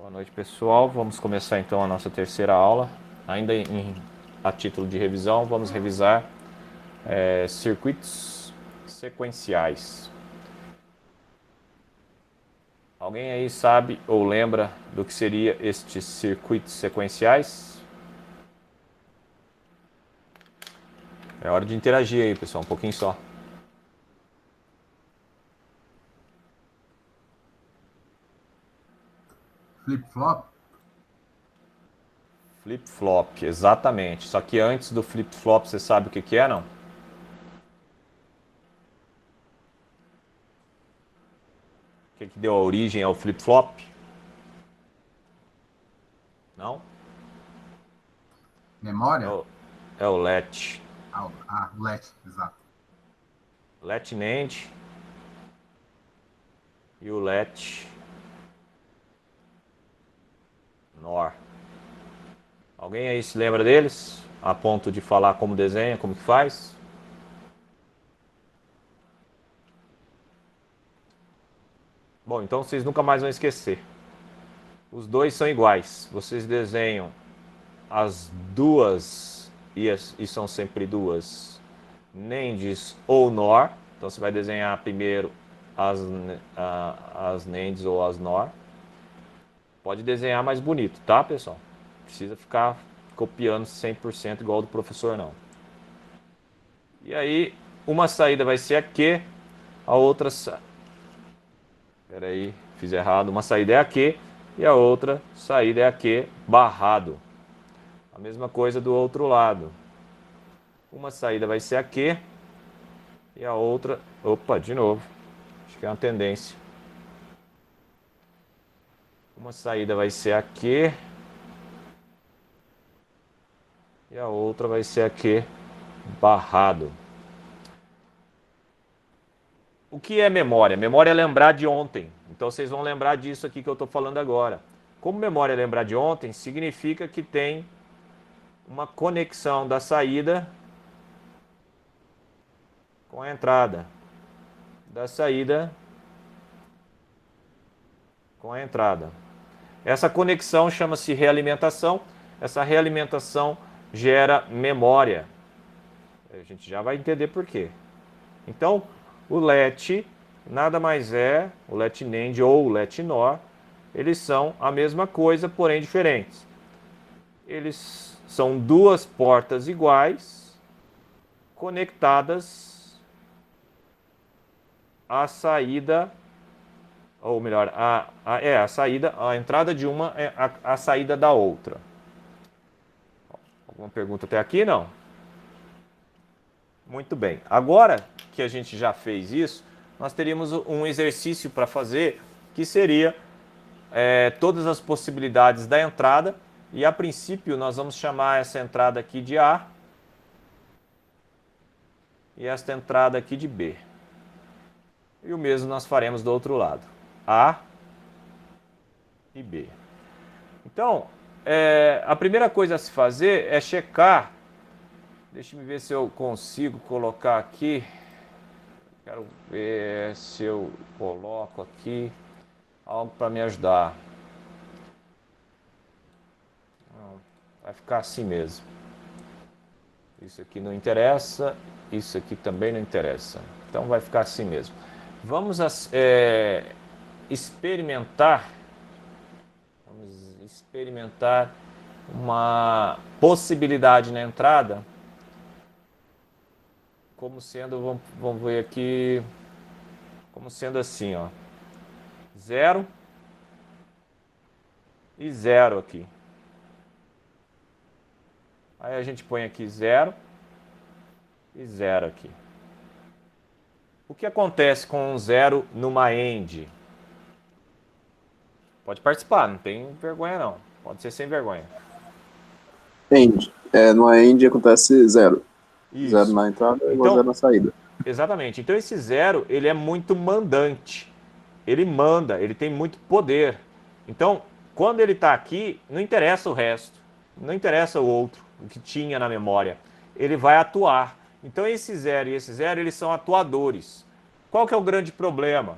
Boa noite, pessoal. Vamos começar então a nossa terceira aula. Ainda a título de revisão, vamos revisar circuitos sequenciais. Alguém aí sabe ou lembra do que seria estes circuitos sequenciais? É hora de interagir aí, pessoal, um pouquinho só. Flip-flop? Flip-flop, exatamente. Só que antes do flip-flop, você sabe o que é, não? O que deu a origem ao flip-flop? Não? É Memória? o, é o latch. Latch, exato. Latch NAND e o latch NOR. Alguém aí se lembra deles? A ponto de falar como desenha, como que faz? Bom, então vocês nunca mais vão esquecer. Os dois são iguais. Vocês desenham as duas, e são sempre duas, NANDs ou NOR. Então você vai desenhar primeiro as NANDs ou as NOR. Pode desenhar mais bonito, tá, pessoal? Precisa ficar copiando 100% igual do professor, não. E aí, uma saída vai ser a Q, a outra... Espera aí, fiz errado. Uma saída é a Q e a outra saída é a Q barrado. A mesma coisa do outro lado. Uma saída vai ser a Q e a outra... Opa, de novo. Acho que é uma tendência. Uma saída vai ser a Q e a outra vai ser a Q barrado. O que é memória? Memória é lembrar de ontem. Então vocês vão lembrar disso aqui que eu estou falando agora. Como memória é lembrar de ontem, significa que tem uma conexão da saída com a entrada. Da saída com a entrada. Essa conexão chama-se realimentação. Essa realimentação gera memória. A gente já vai entender por quê. Então, o LET nada mais é, o LET NAND ou o LET NOR, eles são a mesma coisa, porém diferentes. Eles são duas portas iguais, conectadas à saída, ou melhor, a saída, a entrada de uma é a saída da outra. Alguma pergunta até aqui? Não? Muito bem. Agora que a gente já fez isso, nós teríamos um exercício para fazer que seria todas as possibilidades da entrada. E a princípio nós vamos chamar essa entrada aqui de A e esta entrada aqui de B. E o mesmo nós faremos do outro lado. A e B. Então, a primeira coisa a se fazer é checar. Deixa eu ver se eu consigo colocar aqui. Quero ver se eu coloco aqui algo para me ajudar. Não, vai ficar assim mesmo. Isso aqui não interessa, isso aqui também não interessa. Então vai ficar assim mesmo. Vamos experimentar. Vamos experimentar uma possibilidade na entrada. Como sendo, vamos ver aqui, como sendo assim, ó. 0 e 0 aqui. Aí a gente põe aqui 0 e 0 aqui. O que acontece com um 0 numa AND? Pode participar, não tem vergonha não. Pode ser sem vergonha. End. No end acontece zero. Isso. Zero na entrada e Então, zero na saída. exatamente. Então esse 0, ele é muito mandante. Ele manda, ele tem muito poder. Então, quando ele está aqui, não interessa o resto. Não interessa o outro, o que tinha na memória. Ele vai atuar. Então esse 0 e esse 0, eles são atuadores. Qual que é o grande problema?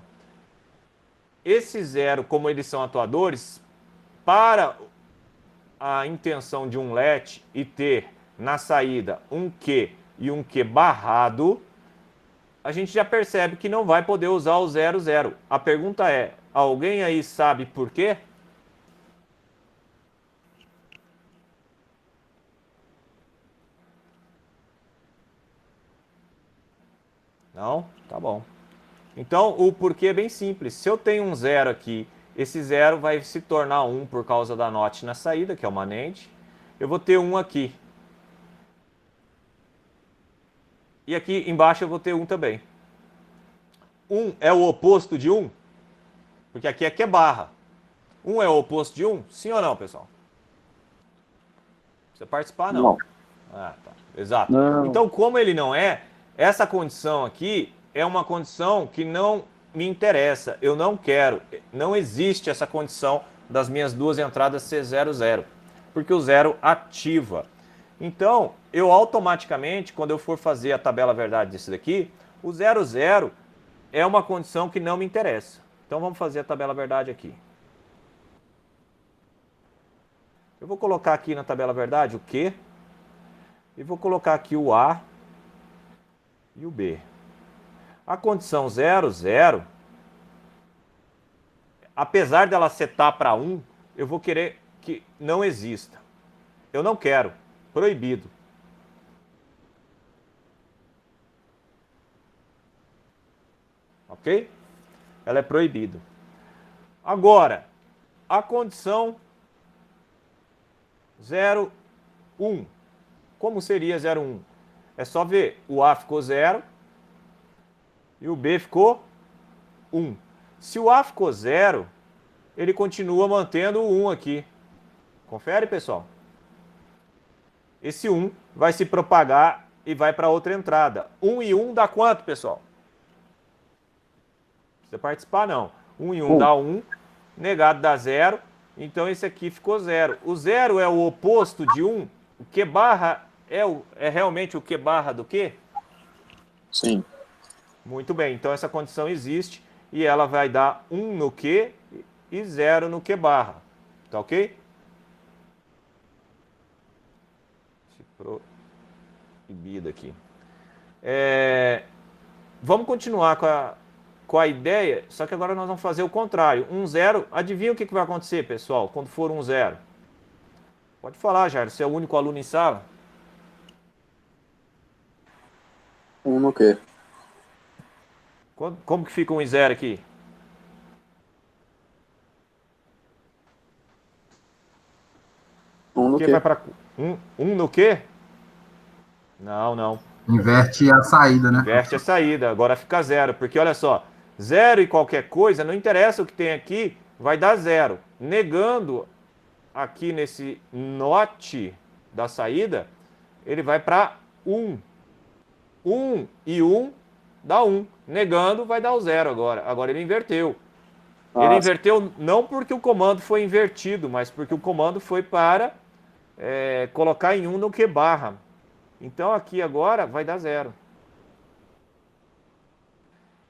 Esse 0, como eles são atuadores, para a intenção de um let e ter na saída um Q e um Q barrado, a gente já percebe que não vai poder usar o 0, 0. A pergunta é, alguém aí sabe por quê? Não? Tá bom. Então, o porquê é bem simples. Se eu tenho um 0 aqui, esse 0 vai se tornar 1 por causa da NOT na saída, que é uma NAND. Eu vou ter 1 aqui. E aqui embaixo eu vou ter 1 também. 1 é o oposto de 1? Porque aqui é Q barra. 1 é o oposto de 1? Sim ou não, pessoal? Precisa participar, não. Não. Ah, tá. Exato. Não. Então, como ele não é, essa condição aqui é uma condição que não me interessa. Eu não quero. Não existe essa condição das minhas duas entradas C0, 0. Porque o 0 ativa. Então, eu automaticamente, quando eu for fazer a tabela verdade disso daqui, o 0, 0 é uma condição que não me interessa. Então, vamos fazer a tabela verdade aqui. Eu vou colocar aqui na tabela verdade o Q. E vou colocar aqui o A e o B. A condição 0, 0, apesar dela setar para 1, eu vou querer que não exista. Eu não quero. Proibido. Ok? Ela é proibida. Agora, a condição 0, 1. Como seria 0, 1? É só ver, o A ficou 0 e o B ficou 1. Se o A ficou 0, ele continua mantendo o 1 aqui. Confere, pessoal? Esse 1 vai se propagar e vai para outra entrada. 1 e 1 dá quanto, pessoal? Não precisa participar, não. 1 e 1 dá 1, negado dá 0, então esse aqui ficou 0. O 0 é o oposto de 1? O Q barra é realmente o Q barra do Q? Sim. Muito bem, então essa condição existe e ela vai dar 1 no Q e 0 no Q barra. Tá ok? Proibida aqui. Vamos continuar com a ideia, só que agora nós vamos fazer o contrário. 1, 0, adivinha o que vai acontecer, pessoal, quando for 1, 0? Pode falar, Jair, você é o único aluno em sala? 1 no quê? Como que fica 1 e 0 aqui? Um no Q quê? vai para 1 no quê? Não, não. Inverte a saída, né? Inverte a saída, agora fica 0, porque olha só, 0 e qualquer coisa, não interessa o que tem aqui, vai dar 0. Negando aqui nesse NOT da saída, ele vai para 1. 1 e 1 dá 1. Negando vai dar o 0 agora. Agora ele inverteu. Ele inverteu não porque o comando foi invertido, mas porque o comando foi para colocar em 1 no Q barra. Então aqui agora vai dar 0.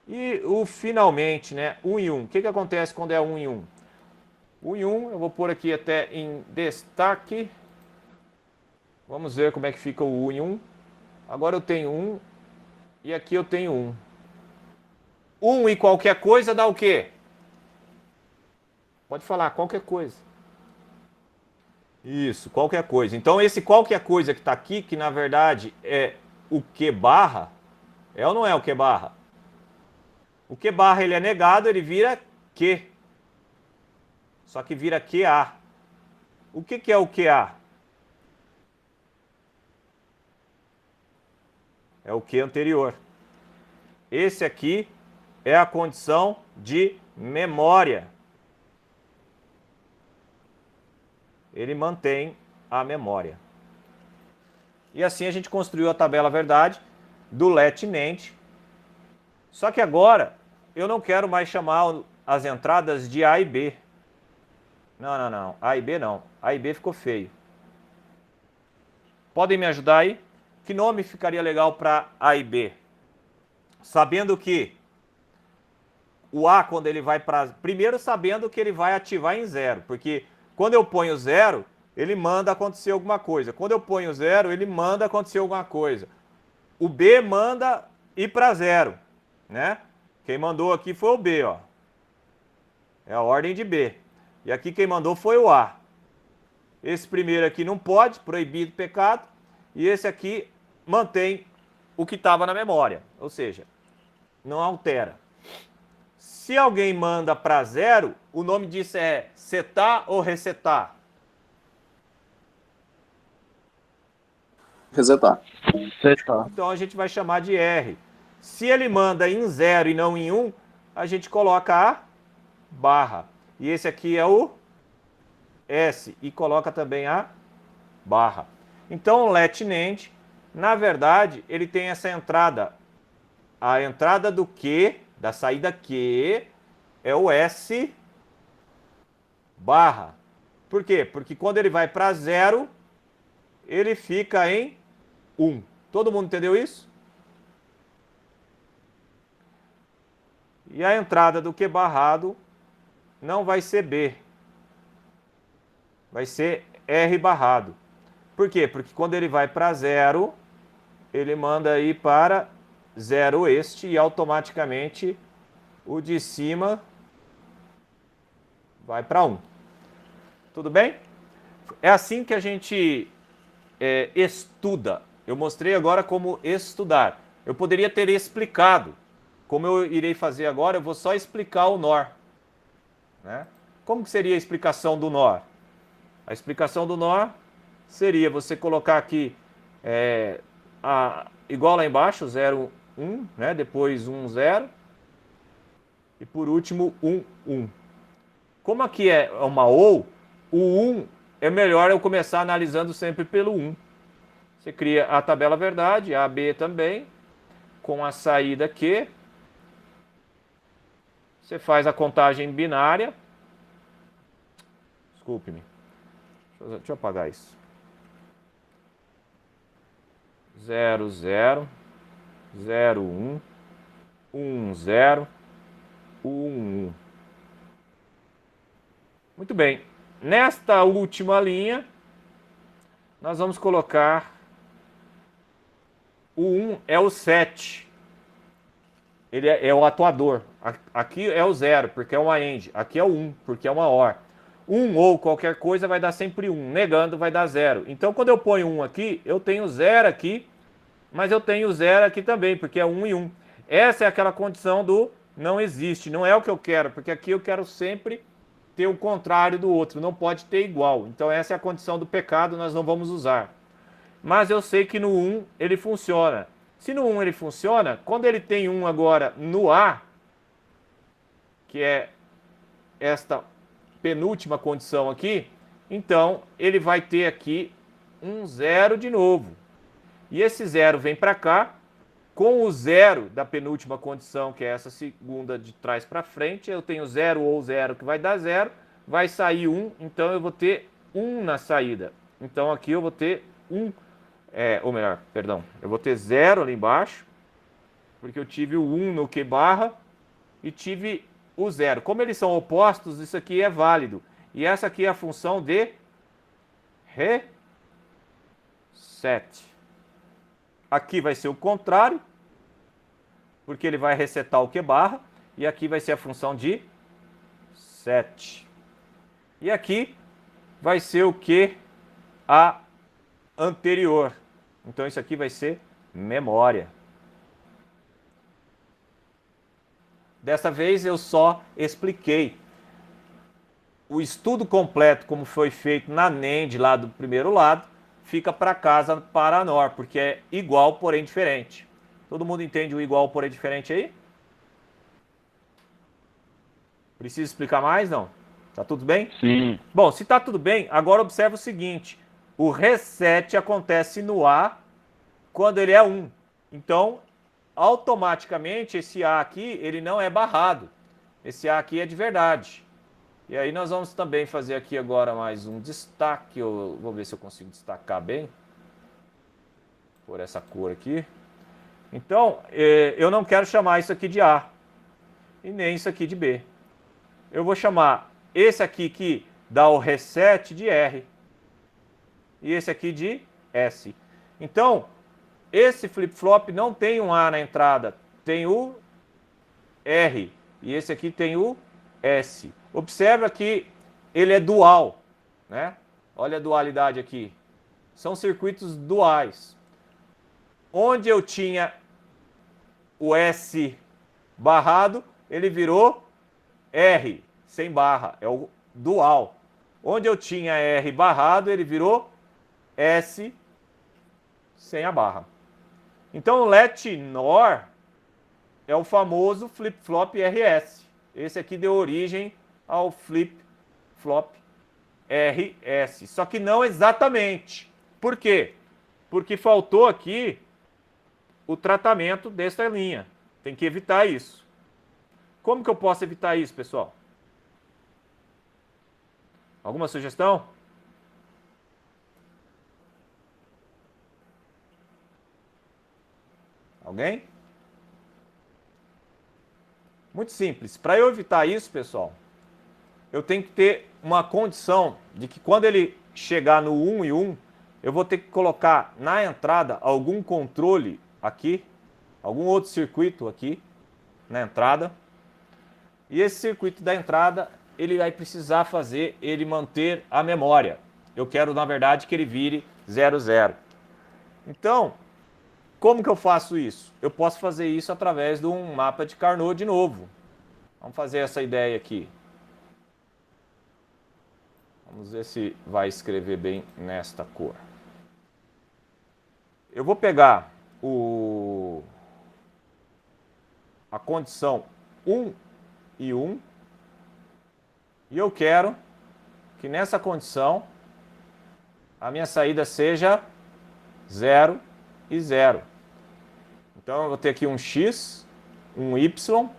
E o finalmente, né? 1 e 1. O que acontece quando é 1 e 1? 1 e 1, eu vou pôr aqui até em destaque. Vamos ver como é que fica o 1 e 1. Agora eu tenho 1 e aqui eu tenho 1. 1 e qualquer coisa dá o quê? Pode falar, qualquer coisa. Isso, qualquer coisa. Então esse qualquer coisa que está aqui, que na verdade é o Q barra, é ou não é o Q barra? O Q barra ele é negado, ele vira Q. Só que vira QA. O que é o QA? É o Q anterior. Esse aqui é a condição de memória. Ele mantém a memória. E assim a gente construiu a tabela verdade do let NAND. Só que agora eu não quero mais chamar as entradas de A e B. Não. A e B não. A e B ficou feio. Podem me ajudar aí? Que nome ficaria legal para A e B? Sabendo que o A, quando ele vai para... Primeiro sabendo que ele vai ativar em 0, porque Quando eu ponho 0, ele manda acontecer alguma coisa. Quando eu ponho 0, ele manda acontecer alguma coisa. O B manda ir para 0, né? Quem mandou aqui foi o B, ó. É a ordem de B. E aqui quem mandou foi o A. Esse primeiro aqui não pode, proibido pecado. E esse aqui mantém o que estava na memória. Ou seja, não altera. Se alguém manda para 0, o nome disso é setar ou resetar? Resetar. Então a gente vai chamar de R. Se ele manda em 0 e não em 1, a gente coloca a barra. E esse aqui é o S e coloca também a barra. Então o let NAND, na verdade, ele tem essa entrada. A entrada do Q, da saída Q, é o S barra. Por quê? Porque quando ele vai para 0, ele fica em 1. Todo mundo entendeu isso? E a entrada do Q barrado não vai ser B. Vai ser R barrado. Por quê? Porque quando ele vai para 0, ele manda ir para 0 este e automaticamente o de cima vai para 1. Tudo bem? É assim que a gente estuda. Eu mostrei agora como estudar. Eu poderia ter explicado. Como eu irei fazer agora, eu vou só explicar o NOR. Né? Como que seria a explicação do NOR? A explicação do NOR seria você colocar aqui igual lá embaixo, 0, 1, né? Depois 1, 0. E por último, 1, 1. Como aqui é uma OU, o 1 é melhor eu começar analisando sempre pelo 1. Você cria a tabela verdade, a B também, com a saída Q. Você faz a contagem binária. Desculpe-me. Deixa eu apagar isso. 0, 0, 0, 1, 1, 0, 1, 1. Muito bem. Nesta última linha, nós vamos colocar o 1 é o 7. Ele é o atuador. Aqui é o 0, porque é uma AND. Aqui é o 1, porque é uma OR. 1 ou qualquer coisa vai dar sempre 1. Negando vai dar 0. Então, quando eu ponho 1 aqui, eu tenho 0 aqui, mas eu tenho 0 aqui também, porque é 1 e 1. Essa é aquela condição do não existe. Não é o que eu quero, porque aqui eu quero sempre ter o contrário do outro. Não pode ter igual. Então, essa é a condição do pecado, nós não vamos usar. Mas eu sei que no 1 ele funciona. Se no 1 ele funciona, quando ele tem 1 agora no A, que é esta penúltima condição aqui, então ele vai ter aqui um 0 de novo. E esse 0 vem para cá, com o 0 da penúltima condição, que é essa segunda de trás para frente, eu tenho 0 ou 0 que vai dar 0, vai sair 1, então eu vou ter 1 na saída. Então aqui eu vou ter 1. Ou melhor, perdão, eu vou ter 0 ali embaixo, porque eu tive o 1 no Q barra e tive o 0. Como eles são opostos, isso aqui é válido. E essa aqui é a função de reset. Aqui vai ser o contrário, porque ele vai resetar o Q barra, e aqui vai ser a função de set. E aqui vai ser o Q a anterior. Então isso aqui vai ser memória. Dessa vez eu só expliquei. O estudo completo, como foi feito na NAND lá do primeiro lado, fica para casa para a NOR, porque é igual, porém diferente. Todo mundo entende o igual, porém diferente aí? Precisa explicar mais, não? Tá tudo bem? Sim. Bom, se tá tudo bem, agora observa o seguinte. O reset acontece no A quando ele é 1. Então, automaticamente, esse A aqui, ele não é barrado. Esse A aqui é de verdade. E aí nós vamos também fazer aqui agora mais um destaque. Eu vou ver se eu consigo destacar bem. Por essa cor aqui. Então, eu não quero chamar isso aqui de A. E nem isso aqui de B. Eu vou chamar esse aqui que dá o reset de R. E esse aqui de S. Então, esse flip-flop não tem um A na entrada, tem o R. E esse aqui tem o S. Observa que ele é dual, né? Olha a dualidade aqui. São circuitos duais. Onde eu tinha o S barrado, ele virou R, sem barra. É o dual. Onde eu tinha R barrado, ele virou S sem a barra. Então, o let NOR é o famoso flip-flop RS. Esse aqui deu origem ao flip-flop RS. Só que não exatamente. Por quê? Porque faltou aqui o tratamento desta linha. Tem que evitar isso. Como que eu posso evitar isso, pessoal? Alguma sugestão? Alguém? Muito simples. Para eu evitar isso, pessoal, eu tenho que ter uma condição de que quando ele chegar no 1 e 1, eu vou ter que colocar na entrada algum controle aqui, algum outro circuito aqui na entrada. E esse circuito da entrada, ele vai precisar fazer ele manter a memória. Eu quero, na verdade, que ele vire 00. Então, como que eu faço isso? Eu posso fazer isso através de um mapa de Carnot de novo. Vamos fazer essa ideia aqui. Vamos ver se vai escrever bem nesta cor. Eu vou pegar a condição 1 e 1 e eu quero que nessa condição a minha saída seja 0 e 0. Então eu vou ter aqui um X, um Y,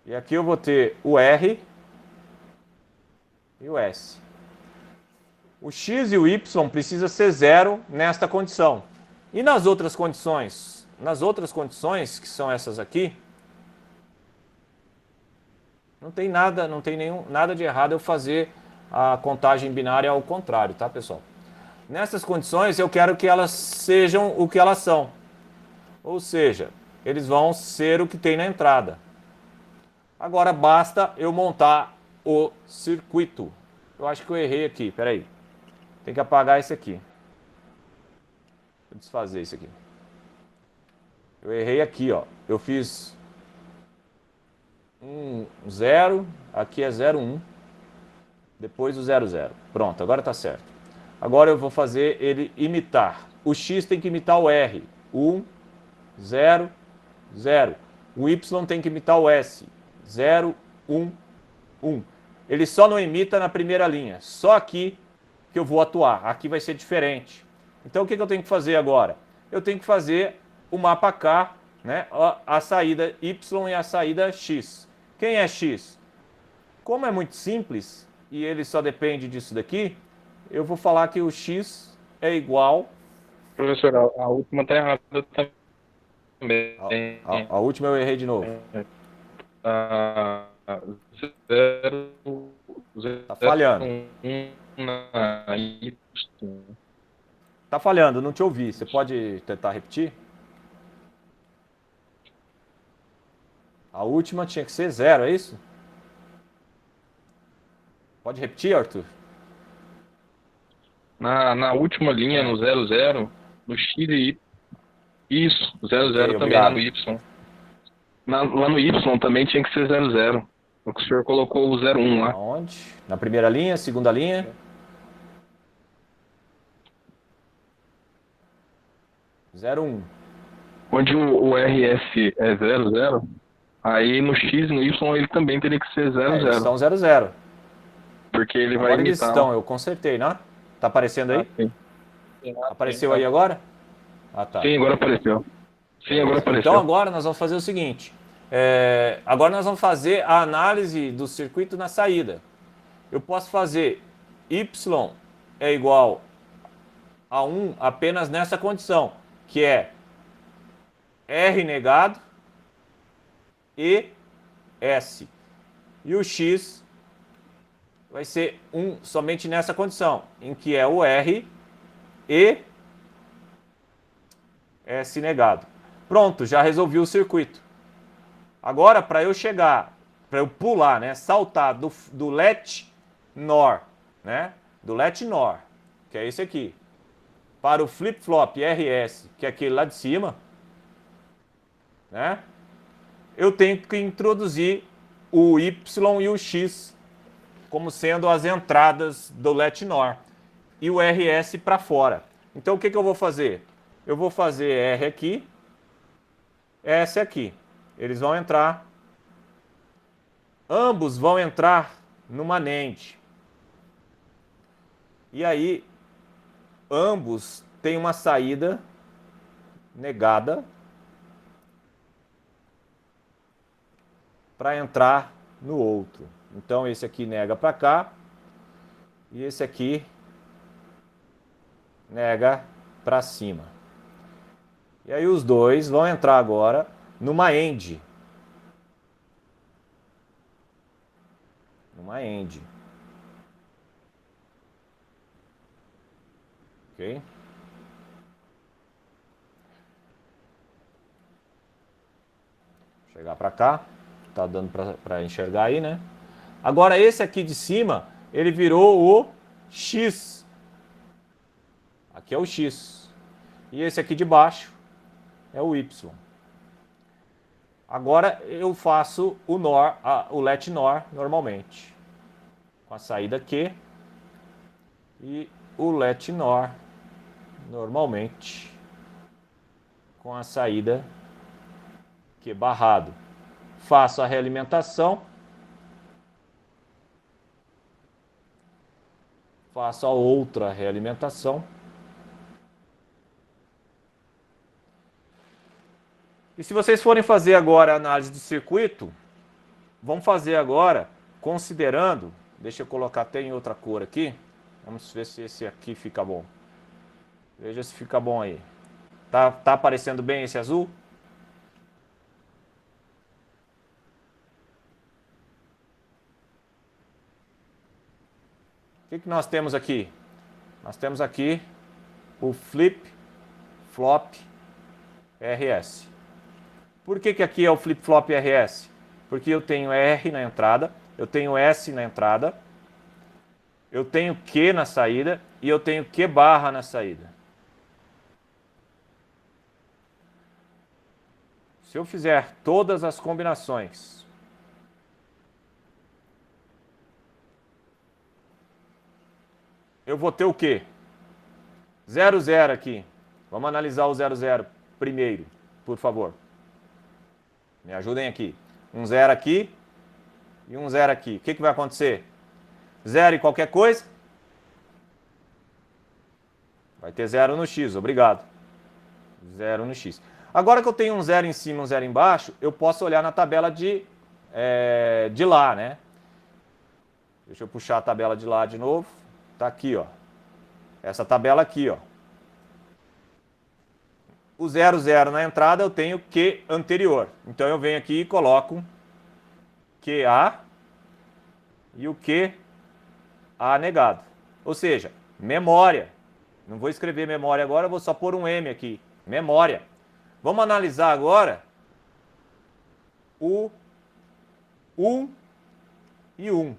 e aqui eu vou ter o R e o S. O X e o Y precisa ser 0 nesta condição. E nas outras condições? Nas outras condições, que são essas aqui, não tem nada de errado eu fazer a contagem binária ao contrário, tá, pessoal? Nessas condições eu quero que elas sejam o que elas são. Ou seja, eles vão ser o que tem na entrada. Agora basta eu montar o circuito. Eu acho que eu errei aqui, peraí. Tem que apagar esse aqui. Vou desfazer isso aqui. Eu errei aqui, ó. Eu fiz 0, aqui é 0, 1. Depois o 0, 0. Pronto, agora tá certo. Agora eu vou fazer ele imitar. O X tem que imitar o R. 1, 0, 0. O Y tem que imitar o S. 0, 1, 1. Ele só não imita na primeira linha. Só aqui que eu vou atuar. Aqui vai ser diferente. Então o que eu tenho que fazer agora? Eu tenho que fazer o mapa K, né? A saída Y e a saída X. Quem é X? Como é muito simples e ele só depende disso daqui, eu vou falar que o X é igual... Professor, a última está errada também. A última eu errei de novo. Tá falhando. Tá falhando, não te ouvi. Você pode tentar repetir? A última tinha que ser 0, é isso? Pode repetir, Arthur? Na última linha, no 00, no X e Y. Isso, 00 também obrigado. no Y. Lá no Y também tinha que ser 00. O que o senhor colocou o 01 lá. Onde? Na primeira linha, segunda linha? (01). Onde o RS é 00, aí no X e no Y ele também teria que ser 00. Eles estão 00. Porque ele Agora vai imitar. eles estão, eu consertei, né? Tá aparecendo aí? Sim. Apareceu aí agora? Ah, tá. Sim, agora apareceu. Sim, agora apareceu. Então agora nós vamos fazer o seguinte. Agora nós vamos fazer a análise do circuito na saída. Eu posso fazer Y é igual a 1 apenas nessa condição, que é R negado e S. E o x vai ser 1 somente nessa condição, em que é o R e S negado. Pronto, já resolvi o circuito. Agora, para eu chegar, para eu pular, né, saltar do let NOR, né, do let NOR, que é esse aqui, para o flip-flop RS, que é aquele lá de cima, né, eu tenho que introduzir o Y e o X como sendo as entradas do let NOR e o RS para fora. Então, o que eu vou fazer? Eu vou fazer R aqui, S aqui. Eles vão entrar, ambos vão entrar numa NAND. E aí, ambos têm uma saída negada para entrar no outro. Então, esse aqui nega para cá e esse aqui nega para cima. E aí os dois vão entrar agora numa AND. Numa AND. Ok? Chegar para cá. Tá dando para enxergar aí, né? Agora esse aqui de cima, ele virou o X. Aqui é o X. E esse aqui de baixo é o Y. Agora eu faço o NOR, o let NOR normalmente. Com a saída Q e o let NOR normalmente. Com a saída Q barrado. Faço a realimentação. Faço a outra realimentação. E se vocês forem fazer agora a análise do circuito, vamos fazer agora considerando, deixa eu colocar até em outra cor aqui, vamos ver se esse aqui fica bom. Veja se fica bom aí. Tá aparecendo bem esse azul? O que nós temos aqui? Nós temos aqui o flip-flop RS. Por que aqui é o flip-flop RS? Porque eu tenho R na entrada, eu tenho S na entrada, eu tenho Q na saída e eu tenho Q barra na saída. Se eu fizer todas as combinações, eu vou ter o quê? 0, 0 aqui. Vamos analisar o 0, 0 primeiro, por favor. Me ajudem aqui. Um 0 aqui e um 0 aqui. O que vai acontecer? 0 e qualquer coisa? Vai ter 0 no X, obrigado. 0 no X. Agora que eu tenho um 0 em cima e um 0 embaixo, eu posso olhar na tabela de lá, né? Deixa eu puxar a tabela de lá de novo. Tá aqui, ó. Essa tabela aqui, ó. O 0, 0 na entrada eu tenho Q anterior. Então eu venho aqui e coloco QA e o QA negado. Ou seja, memória. Não vou escrever memória agora, eu vou só pôr um M aqui. Memória. Vamos analisar agora o 1 e 1.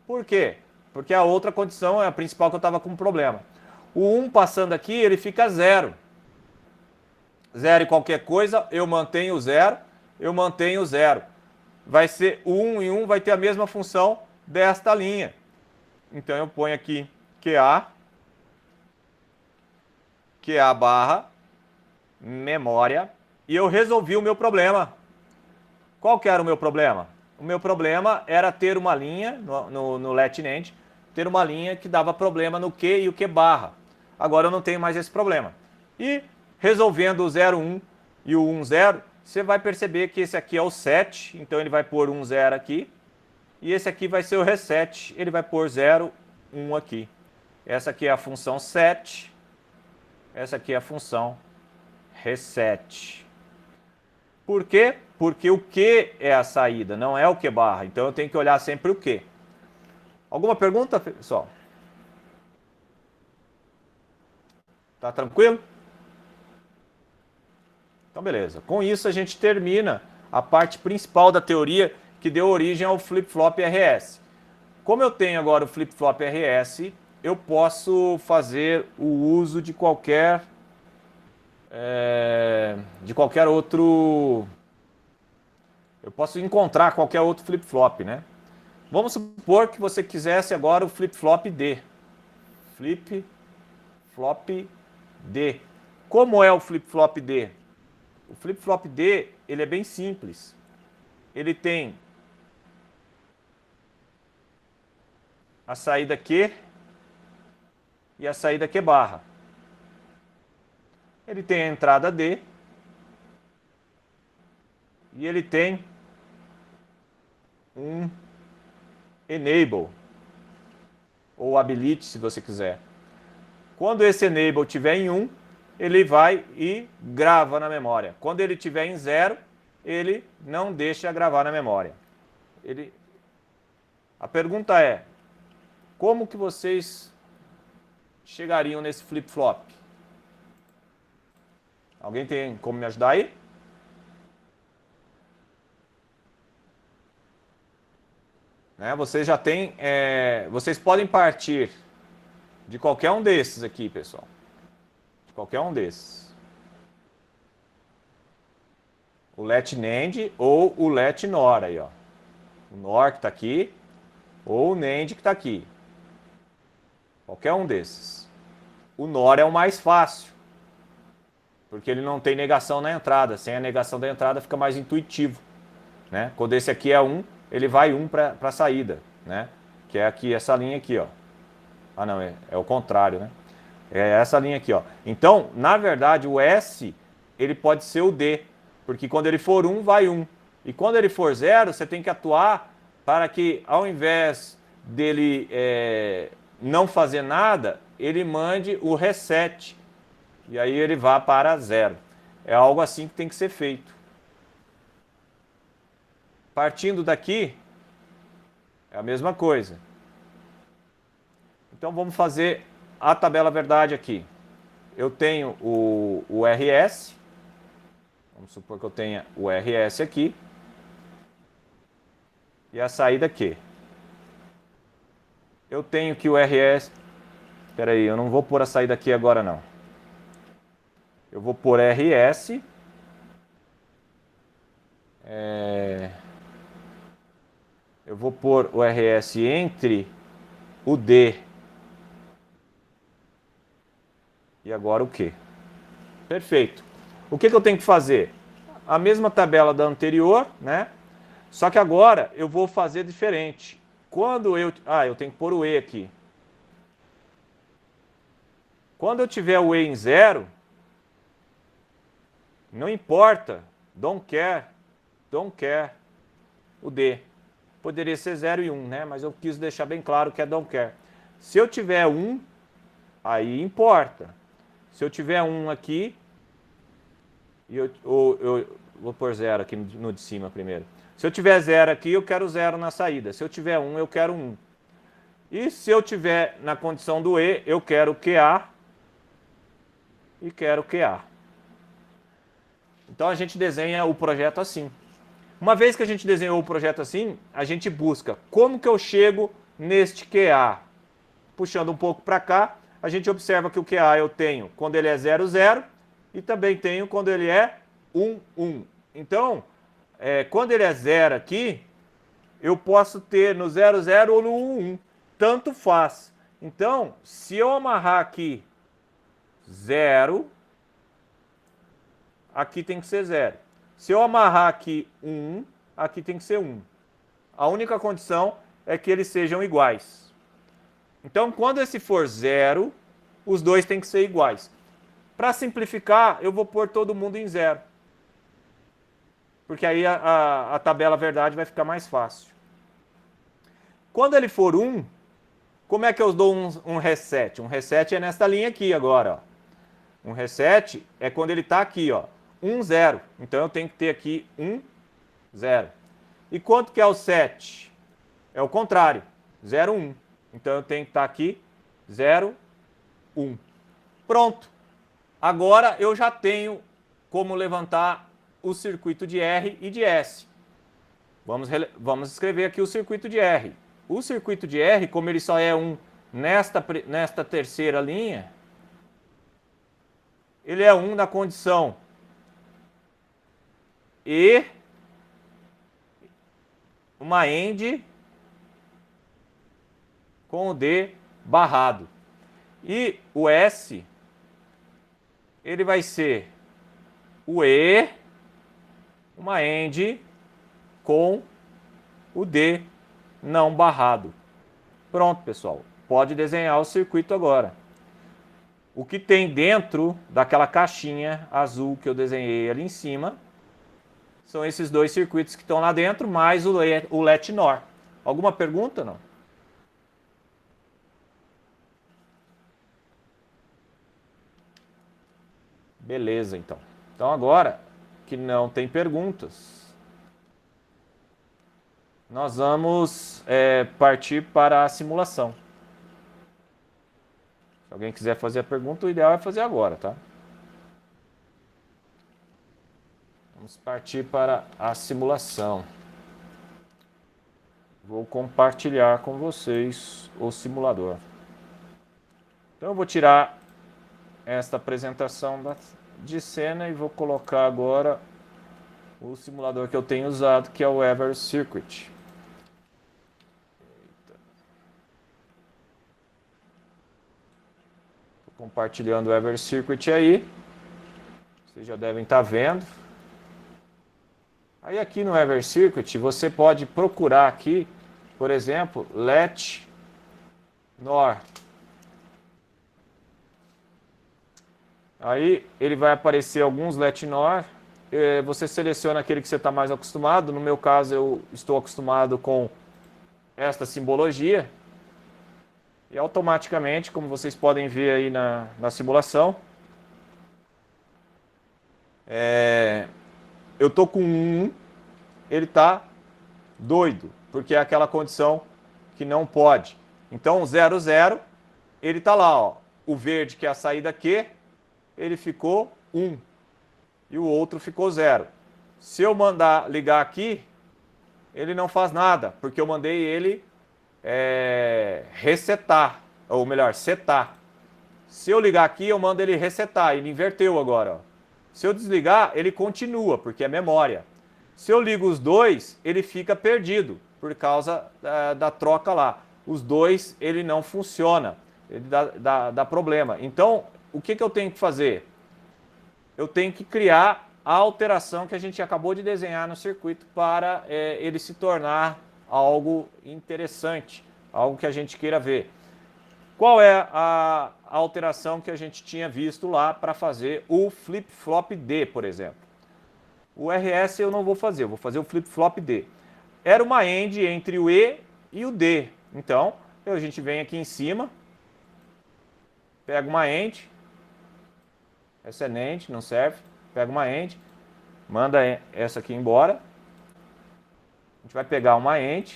Por quê? Porque a outra condição é a principal que eu estava com problema. O 1 passando aqui, ele fica 0. 0 e qualquer coisa, eu mantenho o 0, eu mantenho o 0. Vai ser 1 e 1 vai ter a mesma função desta linha. Então eu ponho aqui QA barra, memória, e eu resolvi o meu problema. Qual que era o meu problema? O meu problema era ter uma linha, no let NAND, ter uma linha que dava problema no Q e o Q barra. Agora eu não tenho mais esse problema. E resolvendo o 0, 1 e o 1, 0, você vai perceber que esse aqui é o set, então ele vai pôr 1, 0 aqui. E esse aqui vai ser o reset, ele vai pôr 0, 1 aqui. Essa aqui é a função set, essa aqui é a função reset. Por quê? porque o Q é a saída, não é o Q barra. Então eu tenho que olhar sempre o Q. Alguma pergunta, pessoal? Tá tranquilo? Então, beleza. Com isso, a gente termina a parte principal da teoria que deu origem ao flip-flop RS. Como eu tenho agora o flip-flop RS, eu posso fazer o uso de qualquer outro... Eu posso encontrar qualquer outro flip-flop, né? Vamos supor que você quisesse agora o flip-flop D. Flip-flop D. Como é o flip-flop D? O flip-flop D, ele é bem simples. Ele tem a saída Q e a saída Q barra. Ele tem a entrada D e ele tem um enable ou habilite, se você quiser. Quando esse enable estiver em 1, ele vai e grava na memória. Quando ele estiver em 0, ele não deixa gravar na memória. A pergunta é, como que vocês chegariam nesse flip-flop? Alguém tem como me ajudar aí? Né? Vocês já têm... vocês podem partir de qualquer um desses aqui, pessoal. De qualquer um desses. O let NAND ou o let NOR aí, ó. O NOR que está aqui ou o NAND que está aqui. Qualquer um desses. O NOR é o mais fácil, porque ele não tem negação na entrada. Sem a negação da entrada fica mais intuitivo, né? Quando esse aqui é 1, ele vai 1 para a saída, né? Que é aqui, essa linha aqui, ó. Ah, não, é o contrário, né? É essa linha aqui, ó. Então, na verdade, o S, ele pode ser o D, porque quando ele for 1, vai 1. E quando ele for 0, você tem que atuar para que, ao invés dele não fazer nada, ele mande o reset. E aí ele vá para 0. É algo assim que tem que ser feito. Partindo daqui, é a mesma coisa. Então vamos fazer a tabela verdade aqui. Eu tenho o RS. Vamos supor que eu tenha o RS aqui. E a saída aqui. Eu tenho que o RS... Espera aí, eu não vou pôr a saída aqui agora não. Eu vou pôr RS. Eu vou pôr o RS entre o D e agora o Q. Perfeito. O que eu tenho que fazer? A mesma tabela da anterior, né? Só que agora eu vou fazer diferente. Quando eu tenho que pôr o E aqui. Quando eu tiver o E em 0, não importa, don't care, o D. Poderia ser 0 e 1, né? Mas eu quis deixar bem claro que é don't care. Se eu tiver 1, aí importa. Se eu tiver 1 aqui, eu vou pôr 0 aqui no de cima primeiro. Se eu tiver 0 aqui, eu quero 0 na saída. Se eu tiver 1, eu quero 1. E se eu tiver na condição do E, eu quero QA e quero QA. Então a gente desenha o projeto assim. Uma vez que a gente desenhou o projeto assim, a gente busca como que eu chego neste QA. Puxando um pouco para cá, a gente observa que o QA eu tenho quando ele é 0, 0 e também tenho quando ele é 1, 1. Então, quando ele é 0 aqui, eu posso ter no 0, 0 ou no 1, 1. Tanto faz. Então, se eu amarrar aqui 0, aqui tem que ser 0. Se eu amarrar aqui 1, aqui tem que ser 1. A única condição é que eles sejam iguais. Então, quando esse for 0, os dois têm que ser iguais. Para simplificar, eu vou pôr todo mundo em 0. Porque aí a tabela verdade vai ficar mais fácil. Quando ele for 1, como é que eu dou um reset? Um reset é nessa linha aqui agora, ó. Um reset é quando ele está aqui, ó. 1, 0. Então eu tenho que ter aqui 1, 0. E quanto que é o 7? É o contrário, 0, 1. Então eu tenho que estar aqui 0, 1. Pronto. Agora eu já tenho como levantar o circuito de R e de S. Vamos escrever aqui o circuito de R. O circuito de R, como ele só é um nesta terceira linha, ele é um na condição E, uma AND com o D barrado. E o S, ele vai ser o E, uma AND com o D não barrado. Pronto, pessoal. Pode desenhar o circuito agora. O que tem dentro daquela caixinha azul que eu desenhei ali em cima são esses dois circuitos que estão lá dentro, mais o LET NOR. Alguma pergunta, não? Beleza, então. Então agora que não tem perguntas, nós vamos partir para a simulação. Se alguém quiser fazer a pergunta, o ideal é fazer agora, tá? Vamos partir para a simulação. Vou compartilhar com vocês o simulador. Então eu vou tirar esta apresentação de cena e vou colocar agora o simulador que eu tenho usado, que é o Ever Circuit. Estou compartilhando o Ever Circuit aí. Vocês já devem estar vendo. Aí aqui no Ever Circuit você pode procurar aqui, por exemplo, LET NOR. Aí ele vai aparecer alguns LET NOR. Você seleciona aquele que você está mais acostumado. No meu caso, eu estou acostumado com esta simbologia. E automaticamente, como vocês podem ver aí na simulação, eu estou com 1, ele está doido, porque é aquela condição que não pode. Então, 0, 0, ele está lá, ó. O verde, que é a saída Q, ele ficou 1 e o outro ficou 0. Se eu mandar ligar aqui, ele não faz nada, porque eu mandei ele resetar, ou melhor, setar. Se eu ligar aqui, eu mando ele resetar, ele inverteu agora, ó. Se eu desligar, ele continua, porque é memória. Se eu ligo os dois, ele fica perdido, por causa da troca lá. Os dois, ele não funciona, ele dá problema. Então, o que eu tenho que fazer? Eu tenho que criar a alteração que a gente acabou de desenhar no circuito para ele se tornar algo interessante, algo que a gente queira ver. Qual é a alteração que a gente tinha visto lá para fazer o flip-flop D, por exemplo? O RS eu não vou fazer, eu vou fazer o flip-flop D. Era uma AND entre o E e o D. Então, a gente vem aqui em cima, pega uma AND, essa é NAND, não serve, pega uma AND, manda essa aqui embora. A gente vai pegar uma AND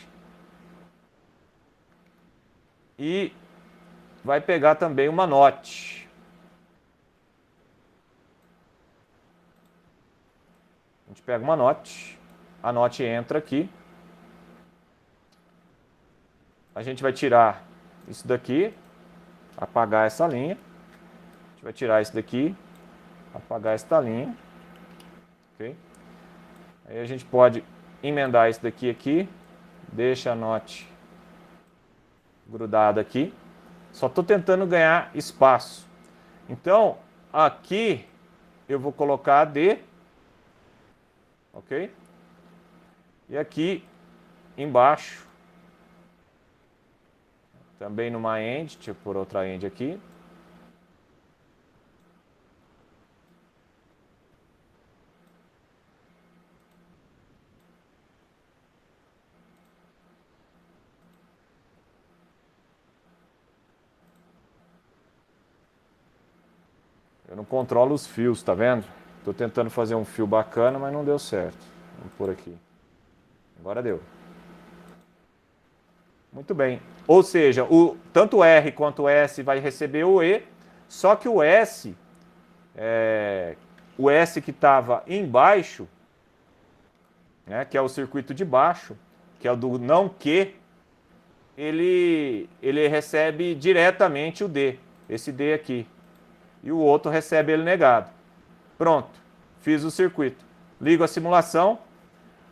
e vai pegar também uma NOT. A gente pega uma NOT, a NOT entra aqui. A gente vai tirar isso daqui, apagar essa linha. A gente vai tirar isso daqui, apagar esta linha. Ok? Aí a gente pode emendar isso daqui aqui, deixa a NOT grudada aqui. Só estou tentando ganhar espaço. Então, aqui eu vou colocar a D. Ok? E aqui embaixo, também numa AND, deixa eu pôr outra AND aqui. Eu não controlo os fios, tá vendo? Estou tentando fazer um fio bacana, mas não deu certo. Vamos por aqui. Agora deu. Muito bem. Ou seja, tanto o R quanto o S vai receber o E, só que o S que estava embaixo, né, que é o circuito de baixo, que é o do não que, ele recebe diretamente o D, esse D aqui. E o outro recebe ele negado. Pronto, fiz o circuito. Ligo a simulação.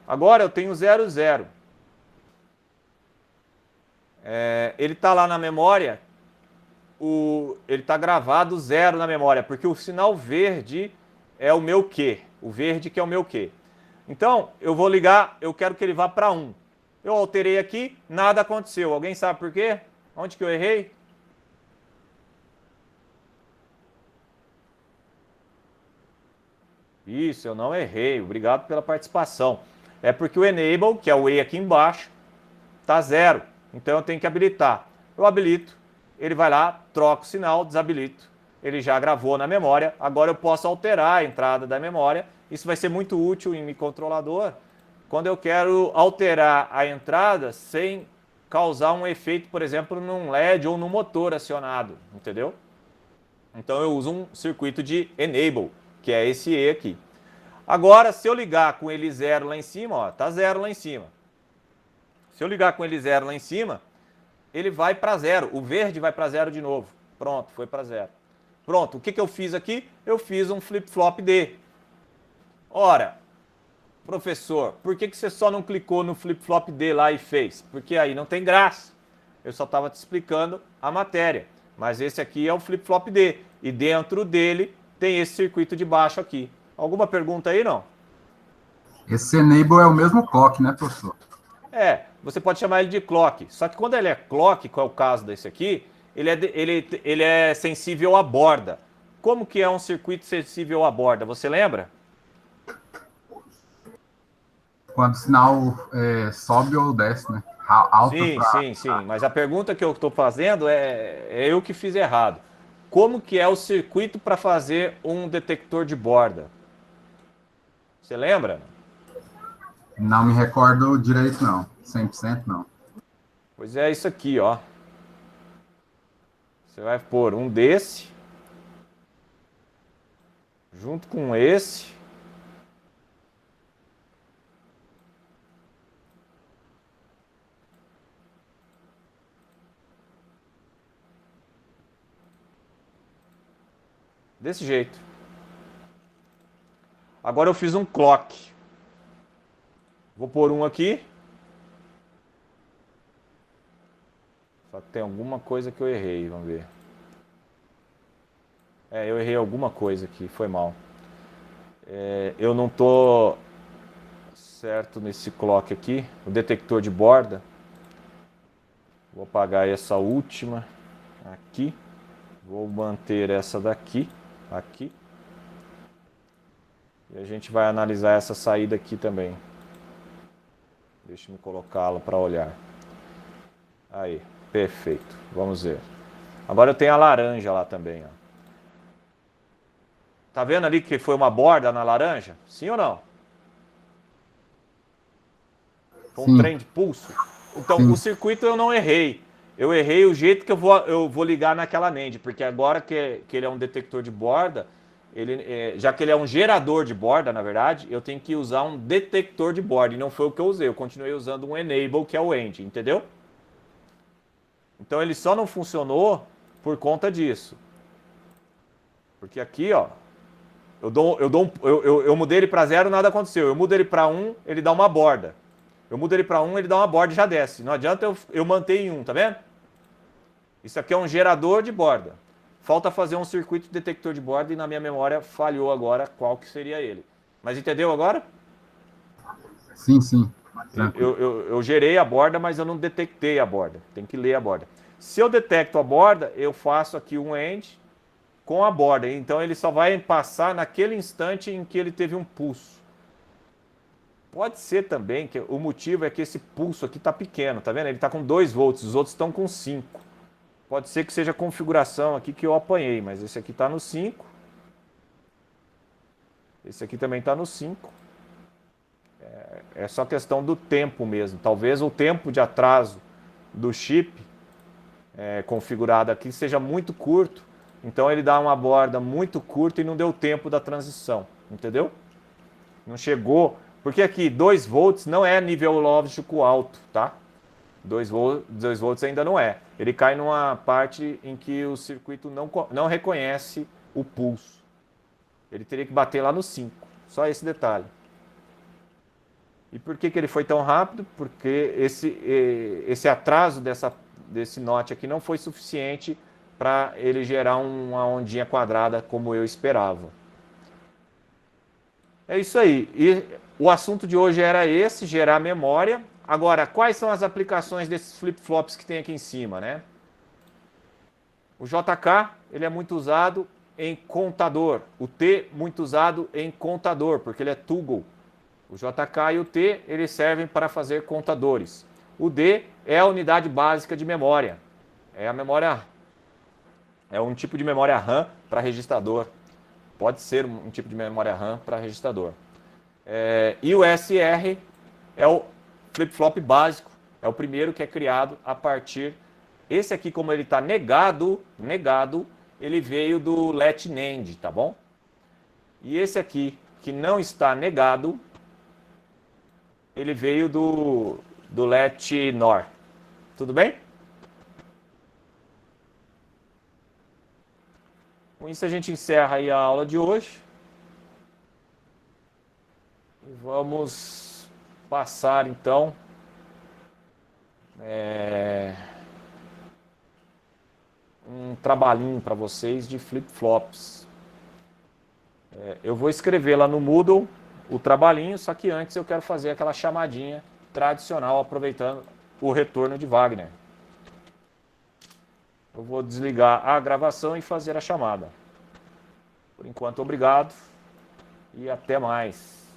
Agora eu tenho 0, 0. Ele está lá na memória, ele está gravado 0 na memória, porque o sinal verde é o meu Q. O verde que é o meu Q. Então, eu vou ligar, eu quero que ele vá para 1. Eu alterei aqui, nada aconteceu. Alguém sabe por quê? Onde que eu errei? Isso, eu não errei. Obrigado pela participação. É porque o enable, que é o E aqui embaixo, está 0. Então eu tenho que habilitar. Eu habilito, ele vai lá, troca o sinal, desabilito. Ele já gravou na memória. Agora eu posso alterar a entrada da memória. Isso vai ser muito útil em microcontrolador quando eu quero alterar a entrada sem causar um efeito, por exemplo, num LED ou no motor acionado, entendeu? Então eu uso um circuito de enable, que é esse E aqui. Agora, se eu ligar com ele 0 lá em cima, ó, tá 0 lá em cima. Se eu ligar com ele 0 lá em cima, ele vai para 0. O verde vai para 0 de novo. Pronto, foi para 0. Pronto, o que eu fiz aqui? Eu fiz um flip-flop D. Ora, professor, por que você só não clicou no flip-flop D lá e fez? Porque aí não tem graça. Eu só estava te explicando a matéria. Mas esse aqui é o flip-flop D. E dentro dele tem esse circuito de baixo aqui. Alguma pergunta aí, não? Esse enable é o mesmo clock, né, professor? Você pode chamar ele de clock. Só que quando ele é clock, qual é o caso desse aqui, ele é sensível à borda. Como que é um circuito sensível à borda? Você lembra? Quando o sinal sobe ou desce, né? Alto Sim. Mas a pergunta que eu estou fazendo é eu que fiz errado. Como que é o circuito para fazer um detector de borda? Você lembra? Não me recordo direito, não. 100% não. Pois é isso aqui, ó. Você vai pôr um desse junto com esse. Desse jeito. Agora eu fiz um clock. Vou pôr um aqui. Só que tem alguma coisa que eu errei, vamos ver. Eu errei alguma coisa aqui, foi mal. Eu não tô certo nesse clock aqui, o detector de borda. Vou apagar essa última aqui. Vou manter essa daqui, aqui. E a gente vai analisar essa saída aqui também. Deixa eu colocá-la para olhar. Aí, perfeito. Vamos ver. Agora eu tenho a laranja lá também, ó. Tá vendo ali que foi uma borda na laranja? Sim ou não? Foi um trem de pulso? Então, o circuito eu não errei. Eu errei o jeito que eu vou ligar naquela NAND, porque agora que ele é um detector de borda, já que ele é um gerador de borda, na verdade, eu tenho que usar um detector de borda, e não foi o que eu usei. Eu continuei usando um enable, que é o end, entendeu? Então, ele só não funcionou por conta disso. Porque aqui, ó, eu mudei ele para 0, nada aconteceu. Eu mudo ele para 1, ele dá uma borda. Eu mudo ele para 1, ele dá uma borda e já desce. Não adianta eu manter em 1, tá vendo? Isso aqui é um gerador de borda. Falta fazer um circuito de detector de borda e na minha memória falhou agora qual que seria ele. Mas entendeu agora? Sim. Eu gerei a borda, mas eu não detectei a borda. Tem que ler a borda. Se eu detecto a borda, eu faço aqui um end com a borda. Então ele só vai passar naquele instante em que ele teve um pulso. Pode ser também que o motivo é que esse pulso aqui está pequeno, tá vendo? Ele está com 2 volts, os outros estão com 5. Pode ser que seja a configuração aqui que eu apanhei, mas esse aqui está no 5. Esse aqui também está no 5. É só questão do tempo mesmo. Talvez o tempo de atraso do chip configurado aqui seja muito curto, então ele dá uma borda muito curta e não deu tempo da transição, entendeu? Não chegou, porque aqui 2 volts não é nível lógico alto, tá? 2 volts ainda não é. Ele cai numa parte em que o circuito não reconhece o pulso. Ele teria que bater lá no 5, só esse detalhe. E por que ele foi tão rápido? Porque esse atraso desse note aqui não foi suficiente para ele gerar uma ondinha quadrada como eu esperava. É isso aí. E o assunto de hoje era esse, gerar memória. Agora, quais são as aplicações desses flip-flops que tem aqui em cima, né? O JK, ele é muito usado em contador. O T, muito usado em contador, porque ele é toggle. O JK e o T, eles servem para fazer contadores. O D é a unidade básica de memória. É um tipo de memória RAM para registrador. Pode ser um tipo de memória RAM para registrador. E o SR é o flip-flop básico. É o primeiro que é criado a partir... Esse aqui, como ele está negado, ele veio do Let NAND, tá bom? E esse aqui, que não está negado, ele veio do Let NOR. Tudo bem? Com isso a gente encerra aí a aula de hoje. E vamos passar então um trabalhinho para vocês de flip-flops. Eu vou escrever lá no Moodle o trabalhinho, só que antes eu quero fazer aquela chamadinha tradicional, aproveitando o retorno de Wagner. Eu vou desligar a gravação e fazer a chamada. Por enquanto, obrigado e até mais.